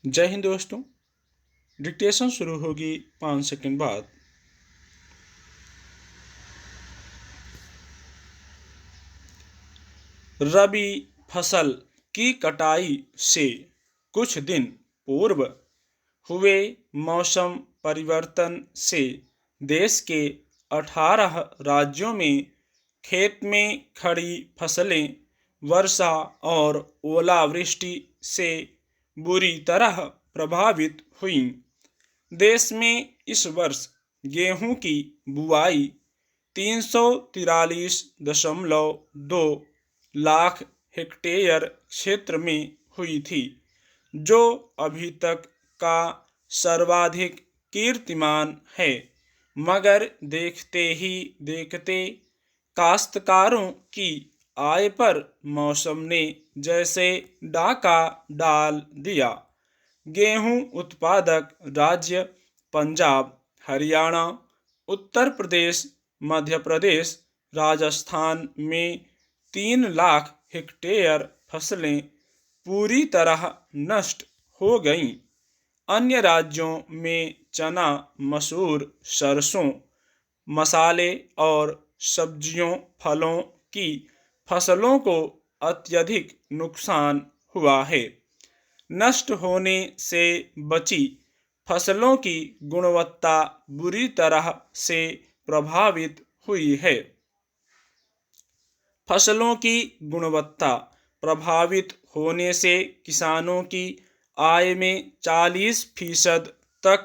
जय हिंद दोस्तों। डिक्टेशन शुरू होगी 5 सेकंड बाद। रबी फसल की कटाई से कुछ दिन पूर्व हुए मौसम परिवर्तन से देश के 18 राज्यों में खेत में खड़ी फसलें वर्षा और ओलावृष्टि से बुरी तरह प्रभावित हुईं। देश में इस वर्ष गेहूं की बुआई 343.2 लाख हेक्टेयर क्षेत्र में हुई थी, जो अभी तक का सर्वाधिक कीर्तिमान है। मगर देखते ही देखते काश्तकारों की आय पर मौसम ने जैसे डाका डाल दिया। गेहूं उत्पादक राज्य पंजाब, हरियाणा, उत्तर प्रदेश, मध्य प्रदेश, राजस्थान में 3 लाख हेक्टेयर फसलें पूरी तरह नष्ट हो गईं। अन्य राज्यों में चना, मसूर, सरसों, मसाले और सब्जियों फलों की फसलों को अत्यधिक नुकसान हुआ है। नष्ट होने से बची फसलों की गुणवत्ता बुरी तरह से प्रभावित हुई है। फसलों की गुणवत्ता प्रभावित होने से किसानों की आय में 40% तक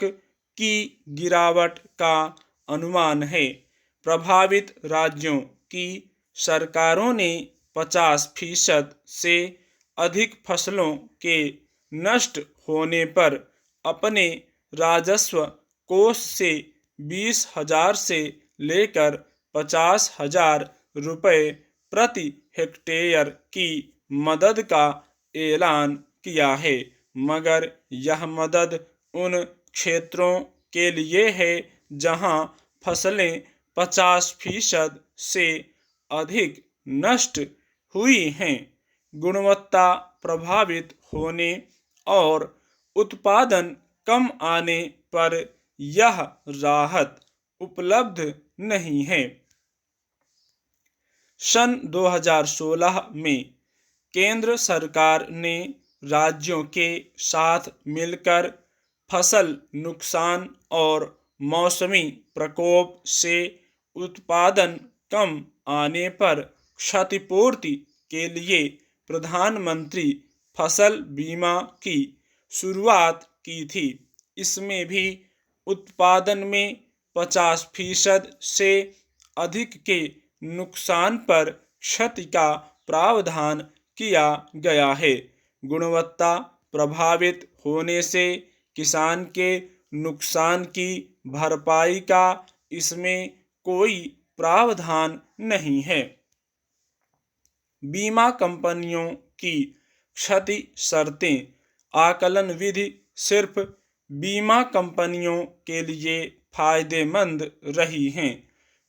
की गिरावट का अनुमान है। प्रभावित राज्यों की सरकारों ने 50% से अधिक फसलों के नष्ट होने पर अपने राजस्व कोष से 20,000 से लेकर 50,000 रुपये प्रति हेक्टेयर की मदद का ऐलान किया है। मगर यह मदद उन क्षेत्रों के लिए है जहां फसलें 50% से अधिक नष्ट हुई हैं। गुणवत्ता प्रभावित होने और उत्पादन कम आने पर यह राहत उपलब्ध नहीं है। सन 2016 में केंद्र सरकार ने राज्यों के साथ मिलकर फसल नुकसान और मौसमी प्रकोप से उत्पादन कम आने पर क्षतिपूर्ति के लिए प्रधानमंत्री फसल बीमा की शुरुआत की थी। इसमें भी उत्पादन में 50% से अधिक के नुकसान पर क्षति का प्रावधान किया गया है। गुणवत्ता प्रभावित होने से किसान के नुकसान की भरपाई का इसमें कोई प्रावधान नहीं है। बीमा कंपनियों की क्षति शर्तें आकलन विधि सिर्फ बीमा कंपनियों के लिए फायदेमंद रही हैं।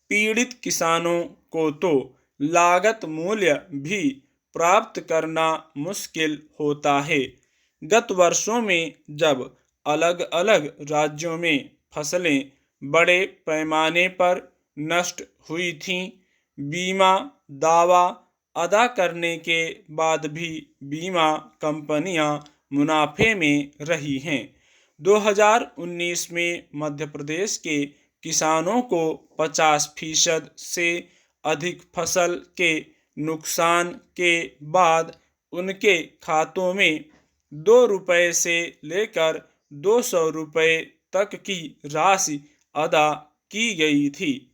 पीड़ित किसानों को तो लागत मूल्य भी प्राप्त करना मुश्किल होता है। गत वर्षों में जब अलग अलग राज्यों में फसलें बड़े पैमाने पर नष्ट हुई थीं, बीमा दावा अदा करने के बाद भी बीमा कंपनियां मुनाफे में रही हैं। 2019 में मध्य प्रदेश के किसानों को 50% से अधिक फसल के नुकसान के बाद उनके खातों में 2 रुपये से लेकर 200 रुपये तक की राशि अदा की गई थी।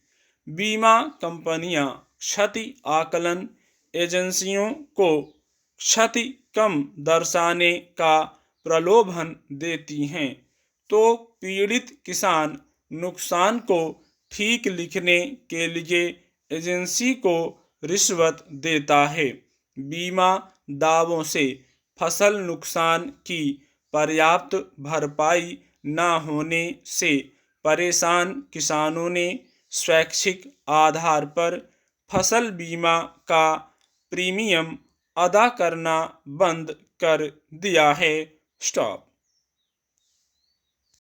बीमा कंपनियां क्षति आकलन एजेंसियों को क्षति कम दर्शाने का प्रलोभन देती हैं, तो पीड़ित किसान नुकसान को ठीक लिखने के लिए एजेंसी को रिश्वत देता है। बीमा दावों से फसल नुकसान की पर्याप्त भरपाई न होने से परेशान किसानों ने स्वैच्छिक आधार पर फसल बीमा का प्रीमियम अदा करना बंद कर दिया है। स्टॉप।